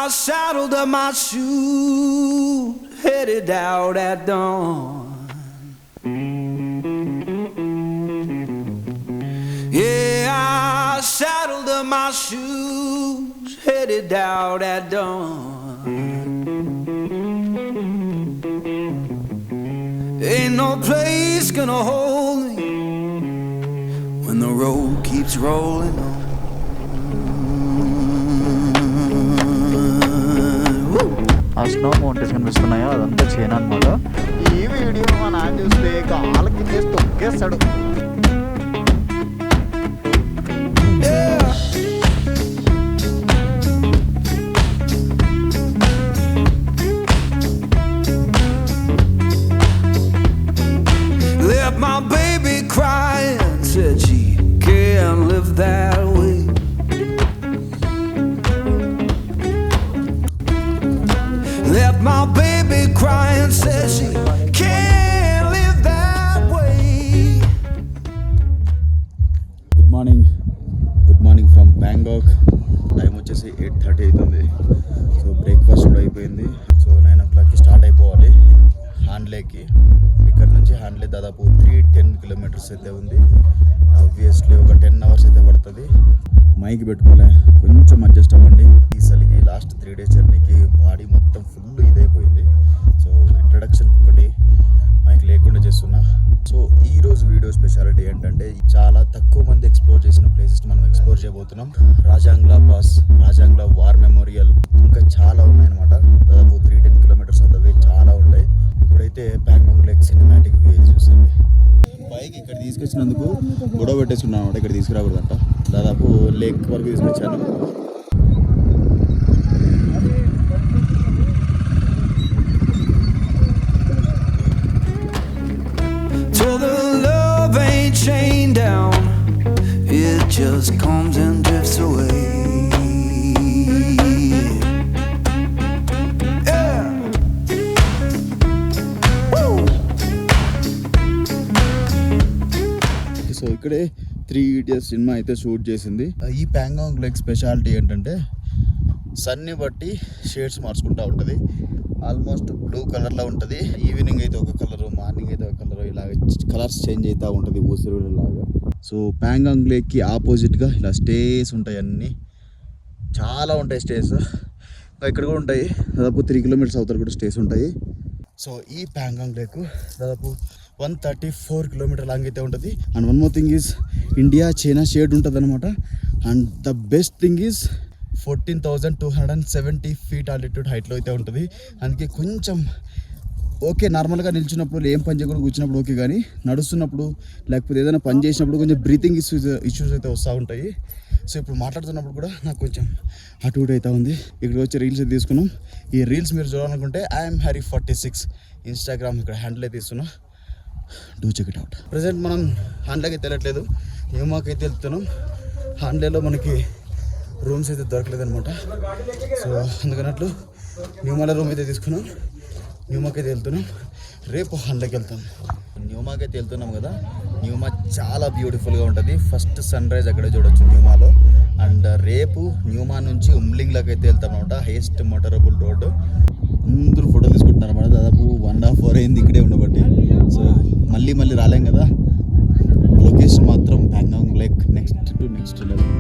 saddled up my shoes, headed out at dawn. Yeah, I saddled up my shoes, headed out at dawn. Ain't no place gonna hold me when the road keeps rolling on. ఆ snow mountains కనిపిస్తున్నాయో అదంతా China అన్నమాట. ఈ video మా నాన్న చూస్తే కాళ్ళ కింద తొక్కేస్తాడు. Left my baby crying, said she can't live that way. Left my baby crying, said she can't live that way. Good morning from Bangkok. Time వచ్చేసి 8:30 అవుతుంది. సో బ్రేక్ఫాస్ట్ కూడా అయిపోయింది. సో 9 o'clockకి స్టార్ట్ అయిపోవాలి హాండ్లేకి. ఇక్కడ నుంచి హాండ్లే దాదాపు 310 kilometers అయితే ఉంది. ఆబ్వియస్లీ ఒక 10 hours అయితే పడుతుంది. మైక్ పెట్టుకోలే, కొంచెం అడ్జస్ట్ అవ్వండి. ఈ చలికి లాస్ట్ 3 days జర్నీకి బాడీ మొత్తం ఫుల్ ఇదైపోయింది. సో ఇంట్రడక్షన్ ఒకటి మైక్ లేకుండా చేస్తున్నా. సో ఈ రోజు వీడియో స్పెషాలిటీ ఏంటంటే చాలా తక్కువ మంది ఎక్స్ప్లోర్ చేసిన ప్లేసెస్ మనం ఎక్స్ప్లోర్ చేయబోతున్నాం. రాజాంగ్లా పాస్, రాజాంగ్లా వార్ మెమోరియల్, ఇంకా చాలా ఉన్నాయన్నమాట. దాదాపు 310 kilometers అంత వే చాలా ఉంటాయి. ఇప్పుడైతే ప్యాంగాంగ్ లేక్ సినిమాటిక్ వ్యూ చూసండి. బైక్ ఇక్కడ తీసుకొచ్చినందుకు గొడవ పెట్టేసుకున్నాను అనమాట. ఇక్కడ తీసుకురాకూడదంట. దాదాపు లేక్ వరకు తీసుకొచ్చాను. Till the love ain't chained down, it just comes and drifts away. Yeah. Woo. So ఇక్కడే 3 Idiots సినిమా అయితే షూట్ చేసింది. ఈ ప్యాంగాంగ్ లేక్ స్పెషాలిటీ ఏంటంటే సన్ని బట్టి షేడ్స్ మార్చుకుంటూ ఉంటుంది. ఆల్మోస్ట్ బ్లూ కలర్లో ఉంటుంది. ఈవినింగ్ అయితే ఒక కలరు, మార్నింగ్ అయితే ఒక కలరు, ఇలాగ కలర్స్ చేంజ్ అవుతూ ఉంటుంది ఊసిరిలాగా. సో ప్యాంగాంగ్ లేక్కి ఆపోజిట్గా ఇలా స్టేస్ ఉంటాయి. అన్నీ చాలా ఉంటాయి స్టేస్. ఇక్కడ కూడా ఉంటాయి. దాదాపు 3 kilometers అవతల కూడా స్టేస్ ఉంటాయి. సో ఈ ప్యాంగాంగ్ లేక్ దాదాపు 134 kilometers లాంగ్ అయితే ఉంటుంది. And one more thing is India China shade ఉంటుంది అనమాట. And the best thing is 14,270 feet altitude హైట్లో అయితే ఉంటుంది. అందుకే కొంచెం ఓకే, నార్మల్గా నిల్చున్నప్పుడు ఏం పని చేయకుండా కూర్చున్నప్పుడు ఓకే, కానీ నడుస్తున్నప్పుడు లేకపోతే ఏదైనా పని చేసినప్పుడు కొంచెం బ్రీతింగ్ ఇష్యూస్ అయితే వస్తూ ఉంటాయి. సో ఇప్పుడు మాట్లాడుతున్నప్పుడు కూడా నాకు కొంచెం అటు ఇటు అవుతా ఉంది. ఇక్కడ వచ్చి రీల్స్ అయితే తీసుకున్నాం. ఈ రీల్స్ మీరు చూడాలనుకుంటే ఐఎమ్ హ్యారీ 46 ఇన్స్టాగ్రామ్ ఇక్కడ హ్యాండిల్ అయితే ఇస్తున్నా. Do check it out. Present మనం హాండ్లేకి అయితే వెళ్ళట్లేదు, న్యూమార్క్ అయితే వెళ్తున్నాం. హాండ్లేలో మనకి రూమ్స్ అయితే దొరకలేదు అనమాట. సో అందుకన్నట్లు న్యూమాలో రూమ్ అయితే తీసుకున్నాం. న్యూమార్క్ అయితే వెళ్తున్నాం. రేపు హాండ్లేకి వెళ్తాం. న్యూమార్క్ అయితే వెళ్తున్నాం కదా. న్యూమా చాలా బ్యూటిఫుల్గా ఉంటుంది. ఫస్ట్ సన్ రైజ్ అక్కడే చూడొచ్చు న్యూమాలో. అండ్ రేపు న్యూమా నుంచి ఉమ్లింగ్లోకి అయితే వెళ్తాం అనమాట. Highest motorable road. అందరూ ఫోటోలు తీసుకుంటున్నారు అనమాట. దాదాపు 1.5 hours అయింది ఇక్కడే ఉండబట్టి. సో మళ్ళీ రాలేం కదా. లొకేషన్ మాత్రం ప్యాంగాంగ్ లేక్ నెక్స్ట్ లెవెల్.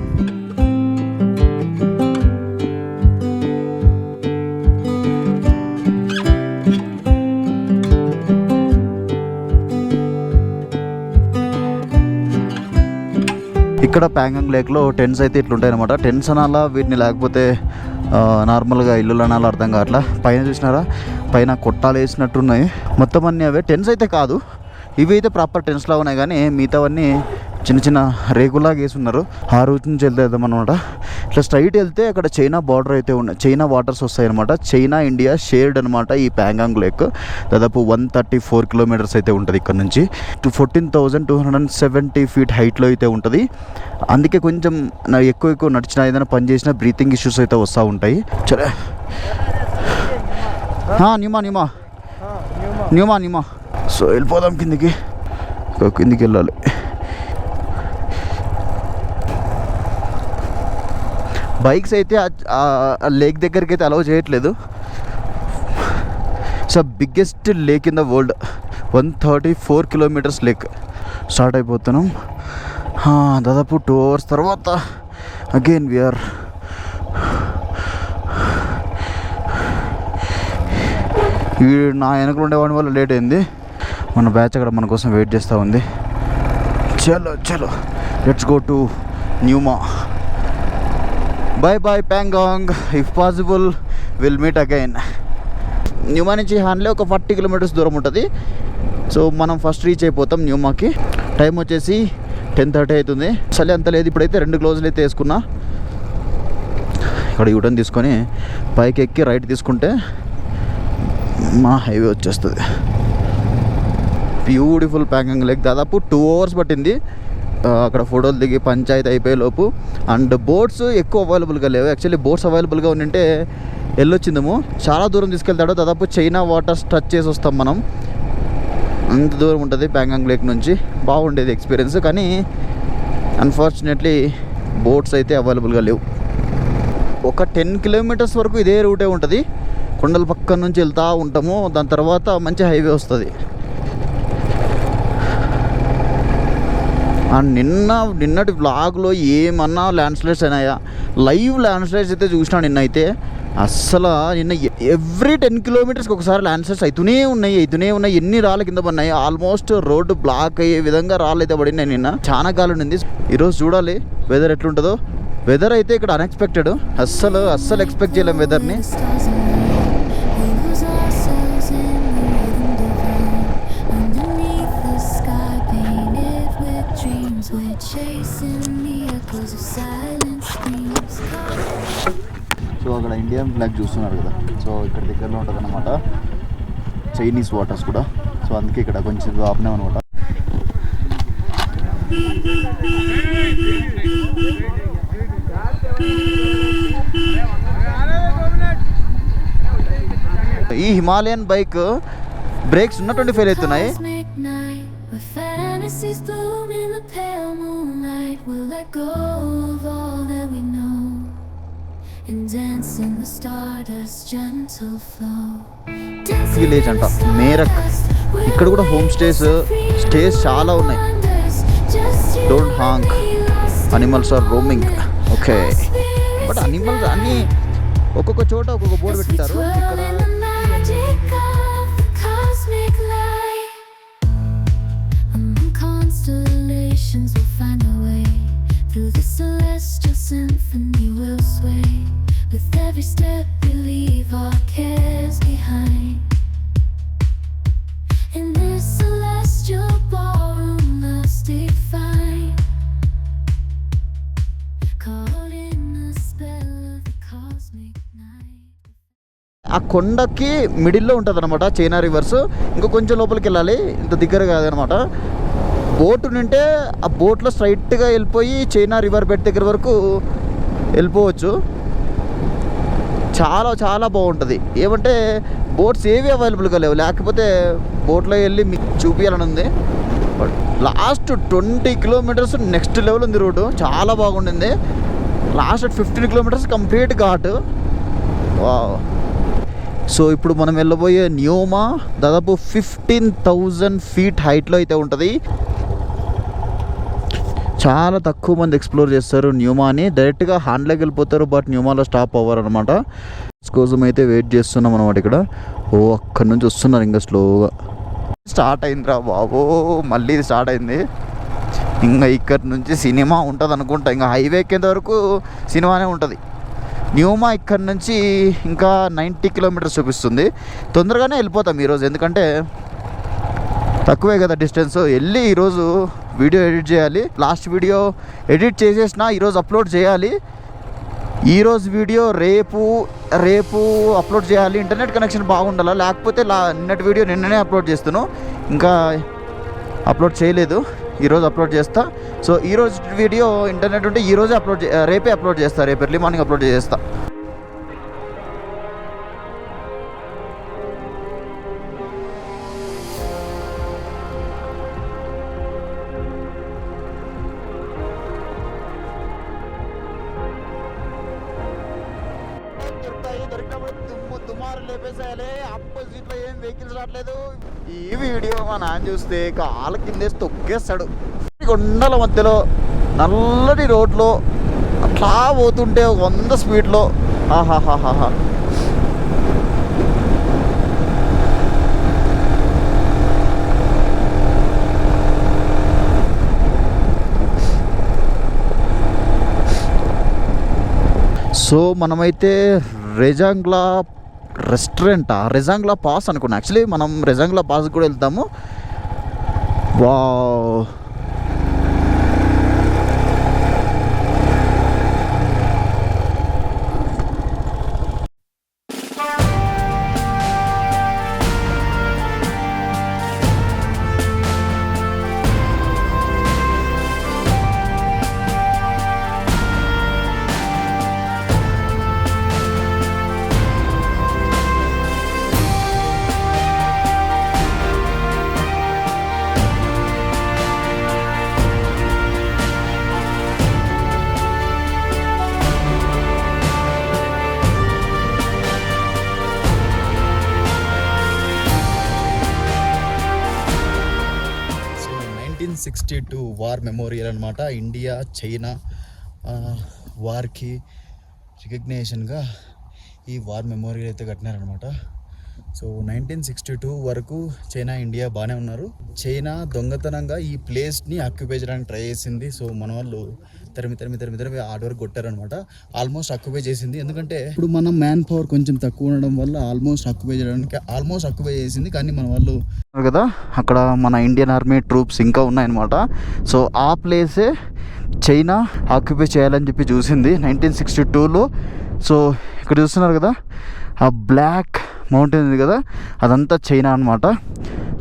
ఇక్కడ ప్యాంగాంగ్ లేక్లో టెంట్స్ అయితే ఇట్లుంటాయి అనమాట. టెంట్స్ అనాలా వీటిని, లేకపోతే నార్మల్గా ఇల్లులు అనాలా అర్థం కావట్లా. పైన చూసినారా, పైన కొట్టాలు వేసినట్టున్నాయి. మొత్తం అన్నీ అవే టెంట్స్ అయితే కాదు. ఇవి అయితే ప్రాపర్ టెంట్స్లా ఉన్నాయి, కానీ మిగతావన్నీ చిన్న చిన్న రేకులాగా వేసున్నారు. ఆ రూట్ నుంచి వెళ్తాం అనమాట. ఇట్లా స్ట్రైట్ వెళ్తే అక్కడ చైనా బార్డర్ అయితే ఉన్నాయి. చైనా వాటర్స్ వస్తాయి అనమాట. చైనా ఇండియా షేర్డ్ అనమాట ఈ ప్యాంగాంగ్ లేక్. దాదాపు 134 kilometers అయితే ఉంటుంది ఇక్కడ నుంచి. 14,270 feet హైట్లో అయితే ఉంటుంది. అందుకే కొంచెం ఎక్కువ నడిచినా, ఏదైనా పని చేసినా బ్రీతింగ్ ఇష్యూస్ అయితే వస్తూ ఉంటాయి. సరే న్యూమా. సో వెళ్ళిపోదాం కిందికి వెళ్ళాలి. బైక్స్ అయితే ఆ లేక్ దగ్గరికి అయితే అలౌ చేయట్లేదు. So biggest lake in the world, 134 kilometres lake. Start అయిపోతున్నాం. దాదాపు 2 hours తర్వాత అగైన్ వీఆర్ నా వెనకలు ఉండేవాడి వల్ల లేట్ అయింది. మన బ్యాచ్ అక్కడ మన కోసం వెయిట్ చేస్తూ ఉంది. చలో చలో let's go to Nyoma. Bye bye Pangong, if possible will meet again. Nyoma నుంచి హాన్లే ఒక 40 kilometers దూరం ఉంటుంది. సో మనం ఫస్ట్ రీచ్ అయిపోతాం న్యూమాకి. టైం వచ్చేసి 10:30 అవుతుంది. అసలే అంత లేదు. ఇప్పుడైతే 2 గ్లోవ్స్లు అయితే వేసుకున్నా. ఇక్కడ యూటర్న్ తీసుకొని పైకి ఎక్కి రైట్ తీసుకుంటే మా హైవే వచ్చేస్తుంది. Beautiful Pangong lake. దాదాపు 2 hours పట్టింది అక్కడ ఫోటోలు దిగి పంచాయతీ అయిపోయే లోపు. అండ్ బోట్స్ ఎక్కువ అవైలబుల్గా లేవు. యాక్చువల్లీ బోట్స్ అవైలబుల్గా ఉంటే వెళ్ళొచ్చిందేమో. చాలా దూరం తీసుకెళ్తాడు. దాదాపు చైనా వాటర్స్ టచ్ చేసి వస్తాం మనం. అంత దూరం ఉంటుంది ప్యాంగాంగ్ లేక్ నుంచి. బాగుండేది ఎక్స్పీరియన్స్. కానీ అన్ఫార్చునేట్లీ బోట్స్ అయితే అవైలబుల్గా లేవు. ఒక 10 kilometers వరకు ఇదే రూటే ఉంటుంది. కొండల పక్కన నుంచి వెళ్తూ ఉంటాము. దాని తర్వాత మంచి హైవే వస్తుంది. అండ్ నిన్నటి వ్లాగ్లో ఏమన్నా ల్యాండ్ స్లైడ్స్ అయినాయా? లైవ్ ల్యాండ్ స్లైడ్స్ అయితే చూసినా నిన్నైతే. అస్సలు నిన్న ఎవ్రీ 10 kilometers ఒకసారి ల్యాండ్ స్లైడ్స్ అవుతూనే ఉన్నాయి. ఎన్ని రాళ్ళ కింద పడినాయి. ఆల్మోస్ట్ రోడ్డు బ్లాక్ అయ్యే విధంగా రాళ్ళు అయితే పడినాయి నిన్న. చాలా గాలి ఉండింది. ఈరోజు చూడాలి వెదర్ ఎట్లుంటుందో. వెదర్ అయితే ఇక్కడ అన్ఎక్స్పెక్టెడ్. అస్సలు ఎక్స్పెక్ట్ చేయలేం వెదర్ని. సో అక్కడ ఇండియన్ ఫ్లాగ్ చూస్తున్నారు కదా. సో ఇక్కడ దగ్గరలో ఉంటుంది అనమాట చైనీస్ వాటర్స్ కూడా. సో అందుకే ఇక్కడ కొంచెం ఆపినాం అనమాట. ఈ హిమాలయన్ బైక్ బ్రేక్స్ ఉన్నటువంటి ఫెయిల్ అవుతున్నాయి. విలేజ్ అంట మేరక్. ఇక్కడ కూడా హోమ్ స్టేస్ చాలా ఉన్నాయి. Don't honk, animals are roaming. Okay, but animals అన్నీ ఒక్కొక్క చోట ఒక్కొక్క బోర్డు పెట్టింటారు. ఇక్కడ ఆ కొండకి మిడిల్లో ఉంటుంది అనమాట చైనా రివర్స్. ఇంకా కొంచెం లోపలికి వెళ్ళాలి, ఇంత దగ్గర కాదనమాట. బోటు నుంటే ఆ బోట్లో స్ట్రైట్గా వెళ్ళిపోయి చైనా రివర్ బెడ్ దగ్గర వరకు వెళ్ళిపోవచ్చు. చాలా బాగుంటుంది. ఏమంటే బోట్స్ ఏవి అవైలబుల్గా లేవు. లేకపోతే బోట్లో వెళ్ళి మీకు చూపించాలని ఉంది. But last 20 kilometers next level ఉంది రోడ్డు. చాలా బాగుండింది. Last 15 kilometers complete ghat. Wow. So ఇప్పుడు మనం వెళ్ళబోయే న్యూమా దాదాపు 15,000 feet హైట్లో అయితే ఉంటుంది. చాలా తక్కువ మంది ఎక్స్ప్లోర్ చేస్తారు న్యూమాని. డైరెక్ట్గా హాన్లేకి వెళ్ళిపోతారు, బట్ న్యూమాలో స్టాప్ అవ్వరు అనమాట. కోసం అయితే వెయిట్ చేస్తున్నాం అనమాట ఇక్కడ. అక్కడి నుంచి వస్తున్నారు ఇంకా స్లోగా. స్టార్ట్ అయిందిరా బాబో, మళ్ళీ ఇది స్టార్ట్ అయింది. ఇంకా ఇక్కడి నుంచి సినిమా ఉంటుంది అనుకుంటా. ఇంకా హైవే ఎక్కేంత వరకు సినిమానే ఉంటుంది. న్యూమా ఇక్కడ నుంచి ఇంకా 90 kilometers చూపిస్తుంది. తొందరగానే వెళ్ళిపోతాం ఈరోజు, ఎందుకంటే తక్కువే కదా డిస్టెన్స్. వెళ్ళి ఈరోజు వీడియో ఎడిట్ చేయాలి. లాస్ట్ వీడియో ఎడిట్ చేసేసిన ఈరోజు అప్లోడ్ చేయాలి. ఈరోజు వీడియో రేపు అప్లోడ్ చేయాలి. ఇంటర్నెట్ కనెక్షన్ బాగుండాలి, లేకపోతే నిన్నటి వీడియో నిన్ననే అప్లోడ్ చేస్తాను. ఇంకా అప్లోడ్ చేయలేదు, ఈరోజు అప్లోడ్ చేస్తా. సో ఈరోజు వీడియో ఇంటర్నెట్ ఉంటే ఈరోజే రేపే అప్లోడ్ చేస్తా. రేపు ఎర్లీ మార్నింగ్ అప్లోడ్ చేస్తా. దొరుకుతాయి, దొరికినప్పుడు దుమారు లేపేసేయాలి. ఆపోజిట్ లో ఏం వెహికల్స్ రావట్లేదు. ఈ వీడియో మా నాన్న చూస్తే కాళ్ళ కిందేసి తొక్కేస్తాడు. కొండల మధ్యలో నల్లటి రోడ్లో అట్లా పోతుంటే 100 స్పీడ్లో ఆహాహాహా. సో మనమైతే రెజాంగ్లా రెజాంగ్లా పాస్ అనుకున్నాం. యాక్చువల్లీ మనం రెజాంగ్లా పాస్ కూడా వెళ్తాము. వావ్, సో 1962 వార్ మెమోరియల్ అనమాట. ఇండియా చైనా వార్కి రికగ్నేషన్గా ఈ వార్ మెమోరియల్ అయితే కట్టినారనమాట. సో 1962 వరకు చైనా ఇండియా బాగానే ఉన్నారు. చైనా దొంగతనంగా ఈ ప్లేస్ని ఆక్యుపై చేయడానికి ట్రై చేసింది. సో మన వాళ్ళు తరిమి ఆర్ట్ వరకు కొట్టారనమాట. ఆల్మోస్ట్ ఆక్యుపై చేసింది. ఎందుకంటే ఇప్పుడు మనం మ్యాన్ పవర్ కొంచెం తక్కువ ఉండడం వల్ల ఆల్మోస్ట్ ఆక్యుపై చేసింది. కానీ మన వాళ్ళు కదా అక్కడ మన ఇండియన్ ఆర్మీ ట్రూప్స్ ఇంకా ఉన్నాయన్నమాట. సో ఆ ప్లేసే చైనా ఆక్యుపై చేయాలని చెప్పి చూసింది 1962లో. సో ఇక్కడ చూస్తున్నారు కదా ఆ బ్లాక్ మౌంటైన్ ఉంది కదా, అదంతా చైనా అనమాట.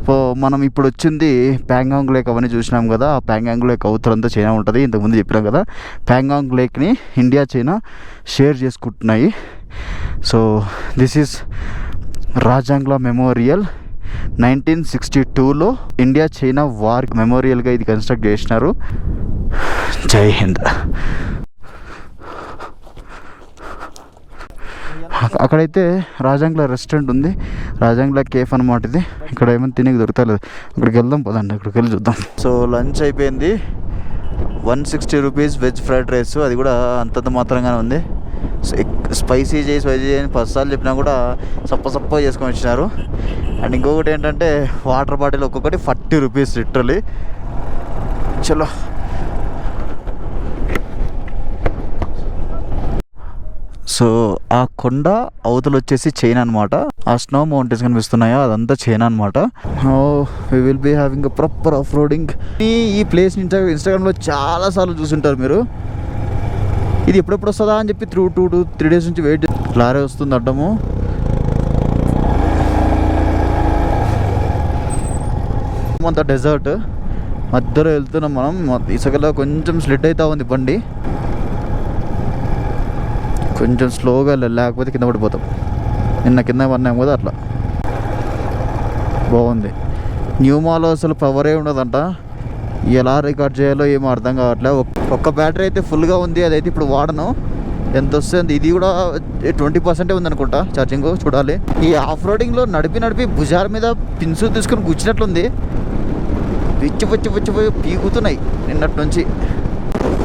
సో మనం ఇప్పుడు వచ్చింది ప్యాంగాంగ్ లేక్ అవన్నీ చూసినాం కదా, ఆ ప్యాంగాంగ్ లేక్ అవతలంతా చైనా ఉంటుంది. ఇంతకుముందు చెప్పినాం కదా, ప్యాంగాంగ్ లేక్ని ఇండియా చైనా షేర్ చేసుకుంటున్నాయి. So this is Rezang La memorial. 1962లో ఇండియా చైనా వార్ మెమోరియల్గా ఇది కన్స్ట్రక్ట్ చేసినారు. జై హింద్. అక్కడైతే రాజాంగ్లా రెస్టారెంట్ ఉంది, రాజాంగ్లా కేఫ్ అనమాట ఇది. ఇక్కడ ఏమైనా తినేకి దొరుకుతలేదు. అక్కడికి వెళ్దాం పదండి, అక్కడికి వెళ్ళి చూద్దాం. సో లంచ్ అయిపోయింది. 160 రూపీస్ వెజ్ ఫ్రైడ్ రైస్, అది కూడా అంతంత మాత్రంగానే ఉంది. స్పైసీ చేయి 10 సార్లు చెప్పినా కూడా సప్ప చేసుకొని వచ్చినారు. అండ్ ఇంకొకటి ఏంటంటే వాటర్ బాటిల్ ఒక్కొక్కటి 40 రూపీస్ లిటరలీ. చలో సో ఆ కొండ అవతల వచ్చేసి చైనా అనమాట. ఆ స్నో మౌంటైన్స్ కనిపిస్తున్నాయో అదంతా చైనా అనమాట. We will be having a proper off roading. ఈ ప్లేస్ ఇన్స్టాగ్రామ్లో చాలాసార్లు చూసుంటారు మీరు. ఇది ఎప్పుడెప్పుడు వస్తుందా అని చెప్పి 2 to 3 days నుంచి వెయిట్. లారీ వస్తుంది అడ్డము. అంత డెజర్ట్ మధ్యలో వెళ్తున్నాం మనం. ఇసుకలో కొంచెం స్లిడ్ అవుతా ఉంది బండి. కొంచెం స్లోగా వెళ్ళాలి, లేకపోతే కింద పడిపోతాం. కింద పడినాం కదా అట్లా. బాగుంది. న్యూమాలో అసలు పవరే ఉండదంట. ఎలా రికార్డ్ చేయాలో ఏమో అర్థం కావట్లేదు. ఒక్క బ్యాటరీ అయితే ఫుల్గా ఉంది, అదైతే ఇప్పుడు వాడను. ఎంత వస్తుంది? ఇది కూడా 20% ఉందనుకుంటా ఛార్జింగ్. చూడాలి. ఈ ఆఫ్ రోడింగ్లో నడిపి భుజాల మీద పిన్సు తీసుకుని కూర్చున్నట్లుంది. పిచ్చి పీకుతున్నాయి నిన్నటి నుంచి.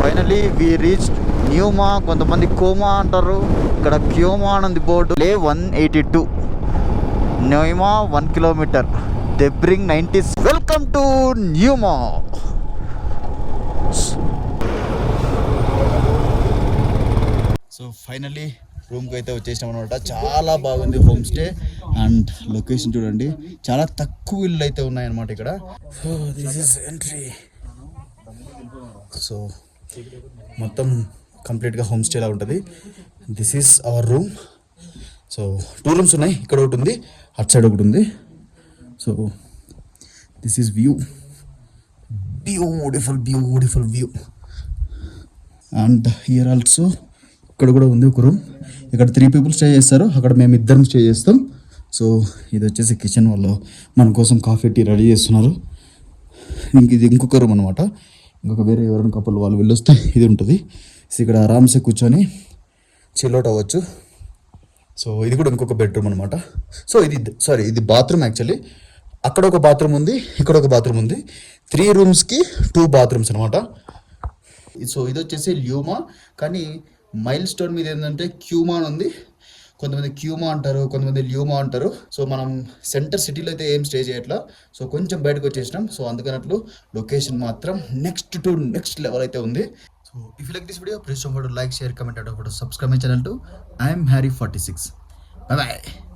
Finally we reach Nyoma. కొంతమంది కోమా అంటారు, ఇక్కడ క్యోమా అని ఉంది board. 182 Nyoma 1 kilometer. They bring 90. Welcome to Nyoma. So finally రూమ్కి అయితే వచ్చేసినాం అనమాట. చాలా బాగుంది హోమ్ స్టే. అండ్ లొకేషన్ చూడండి, చాలా తక్కువ ఇల్లు అయితే ఉన్నాయన్నమాట ఇక్కడ. So this is entry. So మొత్తం కంప్లీట్గా హోమ్ స్టేలా ఉంటుంది. This is our room. So 2 rooms ఉన్నాయి. ఇక్కడ ఒకటి ఉంది, అటు సైడ్ ఒకటి ఉంది. So this is view. Beautiful view. And here also ఇక్కడ కూడా ఉంది ఒక రూమ్. ఇక్కడ 3 people స్టే చేస్తారు, అక్కడ మేము 2 స్టే చేస్తాం. సో ఇది వచ్చేసి కిచెన్. వాళ్ళు మన కోసం కాఫీ టీ రెడీ చేస్తున్నారు. ఇది ఇంకొక రూమ్ అనమాట. ఇంకొక వేరే ఎవరైనా కపుల్ వాళ్ళు వెళ్ళొస్తే ఇది ఉంటుంది. సో ఇక్కడ ఆరామ్సే కూర్చొని చిల్ అవుట్ అవ్వచ్చు. సో ఇది కూడా ఇంకొక బెడ్రూమ్ అనమాట. సో ఇది బాత్రూమ్ యాక్చువల్లీ. అక్కడ ఒక బాత్రూమ్ ఉంది, ఇక్కడ ఒక బాత్రూమ్ ఉంది. 3 రూమ్స్కి 2 బాత్రూమ్స్ అనమాట. సో ఇది వచ్చేసి ల్యూమా, కానీ మైల్ స్టోన్ మీద ఏంటంటే క్యూమా అని ఉంది. కొంతమంది క్యూమా అంటారు, కొంతమంది ల్యూమా అంటారు. సో మనం సెంటర్ సిటీలో అయితే ఏం స్టే చేయట్లా, సో కొంచెం బయటకు వచ్చేసినాం. సో అందుకన్నట్లు లొకేషన్ మాత్రం నెక్స్ట్ లెవెల్ అయితే ఉంది. So if you like this video please don't forget to like, share, comment and subscribe my channel to I'm Harry 46. Bye.